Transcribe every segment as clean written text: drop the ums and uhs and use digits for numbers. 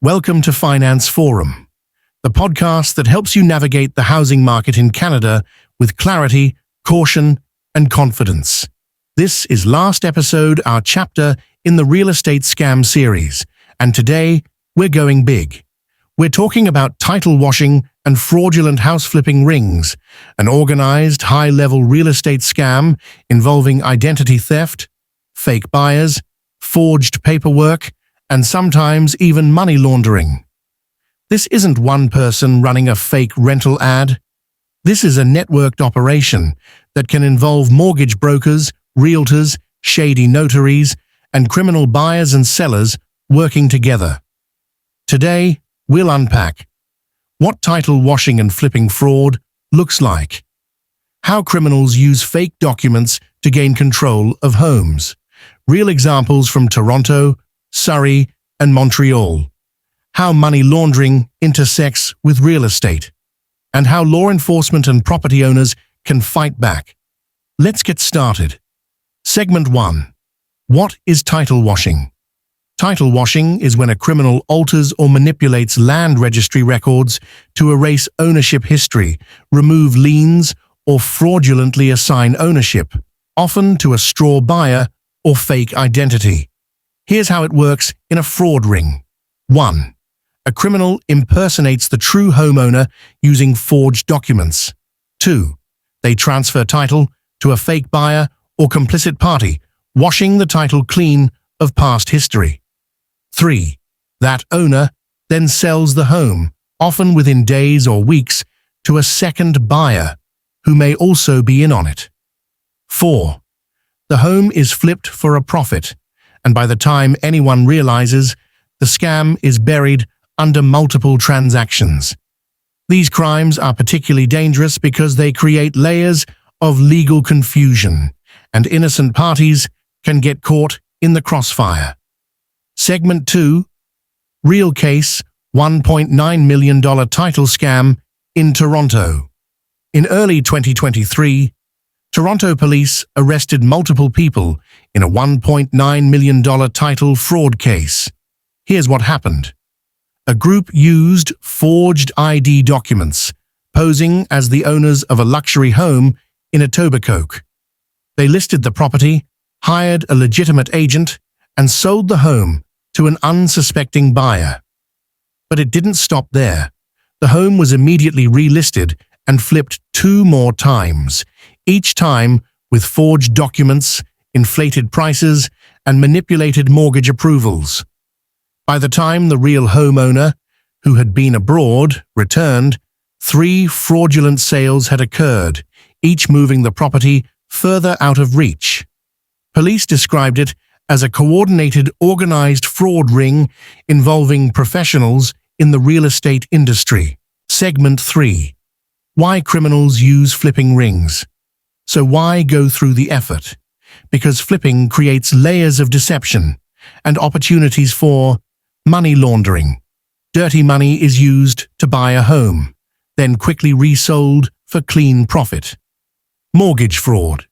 Welcome to Finance Forum, the podcast that helps you navigate the housing market in Canada with clarity, caution, and confidence. This is last episode, our chapter in the real estate scam series, and today we're going big. We're talking about title washing and fraudulent house flipping rings, an organized, high-level real estate scam involving identity theft, fake buyers, forged paperwork, and sometimes even money laundering. This isn't one person running a fake rental ad. This is a networked operation that can involve mortgage brokers, realtors, shady notaries, and criminal buyers and sellers working together. Today, we'll unpack what title washing and flipping fraud looks like, how criminals use fake documents to gain control of homes, real examples from Toronto, Surrey, and Montreal, how money laundering intersects with real estate, and how law enforcement and property owners can fight back. Let's get started. Segment 1. What is title washing? Title washing is when a criminal alters or manipulates land registry records to erase ownership history, remove liens, or fraudulently assign ownership, often to a straw buyer or fake identity. Here's how it works in a fraud ring. 1. A criminal impersonates the true homeowner using forged documents. 2. They transfer title to a fake buyer or complicit party, washing the title clean of past history. 3. That owner then sells the home, often within days or weeks, to a second buyer, who may also be in on it. 4. The home is flipped for a profit, and by the time anyone realizes, the scam is buried under multiple transactions. These crimes are particularly dangerous because they create layers of legal confusion, and innocent parties can get caught in the crossfire. Segment 2. Real case, $1.9 million title scam in Toronto. In early 2023, Toronto police arrested multiple people in a $1.9 million title fraud case. Here's what happened. A group used forged ID documents, posing as the owners of a luxury home in Etobicoke. They listed the property, hired a legitimate agent, and sold the home to an unsuspecting buyer. But it didn't stop there. The home was immediately relisted and flipped 2 more times, each time with forged documents, inflated prices, and manipulated mortgage approvals. By the time the real homeowner, who had been abroad, returned, 3 fraudulent sales had occurred, each moving the property further out of reach. Police described it as a coordinated, organized fraud ring involving professionals in the real estate industry. Segment 3. Why criminals use flipping rings. So why go through the effort? Because flipping creates layers of deception and opportunities for money laundering. Dirty money is used to buy a home, then quickly resold for clean profit. Mortgage fraud.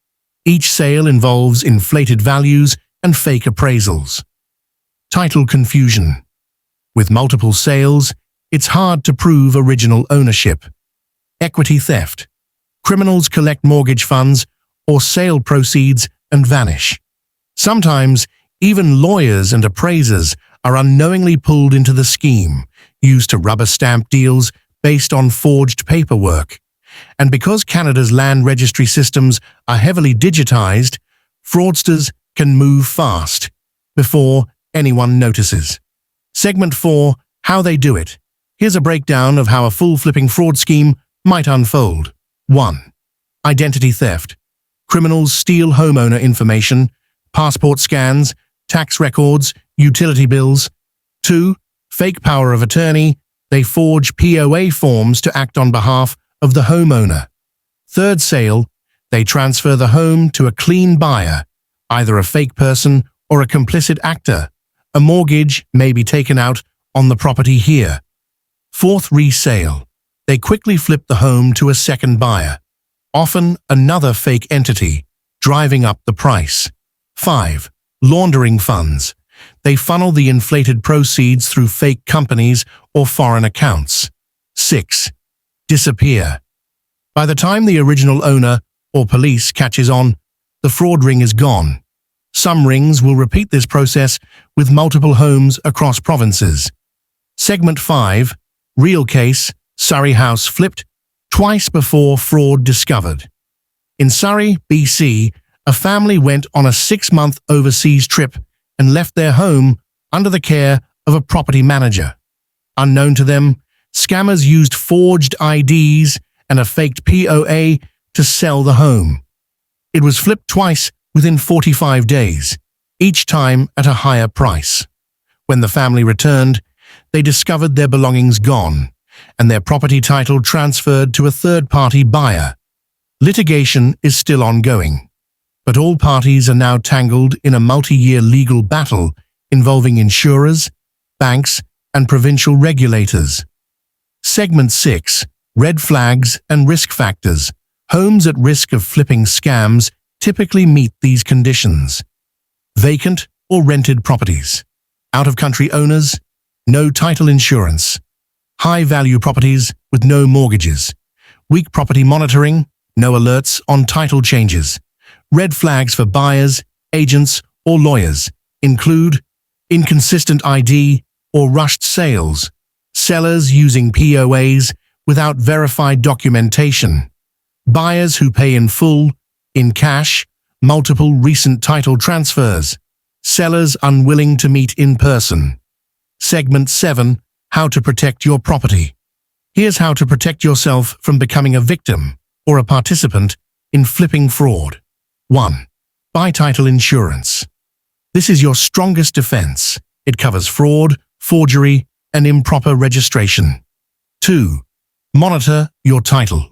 Each sale involves inflated values and fake appraisals. Title confusion. With multiple sales, it's hard to prove original ownership. Equity theft. Criminals collect mortgage funds or sale proceeds and vanish. Sometimes, even lawyers and appraisers are unknowingly pulled into the scheme, used to rubber stamp deals based on forged paperwork. And because Canada's land registry systems are heavily digitized, fraudsters can move fast before anyone notices. Segment 4. How they do it. Here's a breakdown of how a full flipping fraud scheme might unfold. 1. Identity theft. Criminals steal homeowner information, passport scans, tax records, utility bills. 2. Fake power of attorney. They forge POA forms to act on behalf of the homeowner. 3rd sale. They transfer the home to a clean buyer, either a fake person or a complicit actor. A mortgage may be taken out on the property here. 4th resale. They quickly flip the home to a second buyer, often another fake entity, driving up the price. 5. Laundering funds. They funnel the inflated proceeds through fake companies or foreign accounts. 6. Disappear. By the time the original owner or police catches on, the fraud ring is gone. Some rings will repeat this process with multiple homes across provinces. Segment 5. Real case, Surrey house flipped twice before fraud discovered. In Surrey, BC, a family went on a 6-month overseas trip and left their home under the care of a property manager. Unknown to them, scammers used forged IDs and a faked POA to sell the home. It was flipped twice within 45 days, each time at a higher price. When the family returned, they discovered their belongings gone and their property title transferred to a third-party buyer. Litigation is still ongoing, but all parties are now tangled in a multi-year legal battle involving insurers, banks, and provincial regulators. Segment 6. Red flags and risk factors. Homes at risk of flipping scams typically meet these conditions. Vacant or rented properties. Out-of-country owners. No title insurance. High-value properties with no mortgages. Weak property monitoring. No alerts on title changes. Red flags for buyers, agents, or lawyers include inconsistent ID or rushed sales, sellers using POAs without verified documentation, buyers who pay in full, in cash, multiple recent title transfers, sellers unwilling to meet in person. Segment 7. How to protect your property. Here's how to protect yourself from becoming a victim or a participant in flipping fraud. 1. Buy title insurance. This is your strongest defense. It covers fraud, forgery, and improper registration. 2. Monitor your title.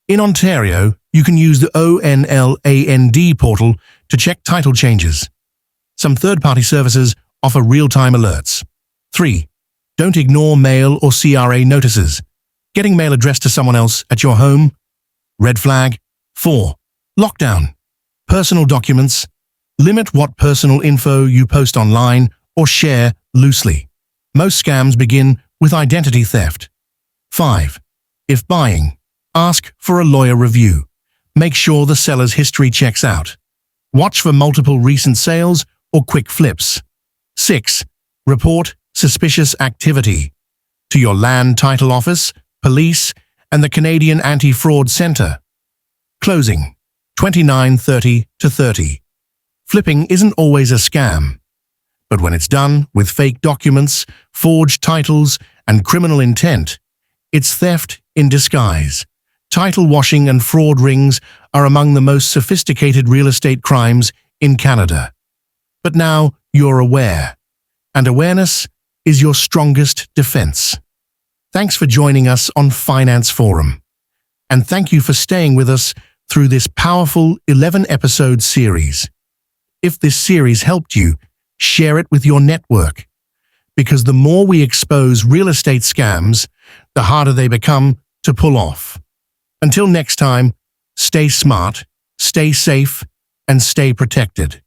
In Ontario, you can use the ONLAND portal to check title changes. Some third-party services offer real-time alerts. 3. Don't ignore mail or CRA notices. Getting mail addressed to someone else at your home? Red flag. 4. Lockdown. Personal documents. Limit what personal info you post online or share loosely. Most scams begin with identity theft. 5. If buying, ask for a lawyer review. Make sure the seller's history checks out. Watch for multiple recent sales or quick flips. 6. Report suspicious activity to your land title office, police, and the Canadian Anti-Fraud Centre. Closing. 29:30 to 30. Flipping isn't always a scam, but when it's done with fake documents, forged titles, and criminal intent, it's theft in disguise. Title washing and fraud rings are among the most sophisticated real estate crimes in Canada. But now you're aware, and awareness is your strongest defense. Thanks for joining us on Finance Forum, and thank you for staying with us through this powerful 11-episode series. If this series helped you, share it with your network, because the more we expose real estate scams, the harder they become to pull off. Until next time, stay smart, stay safe, and stay protected.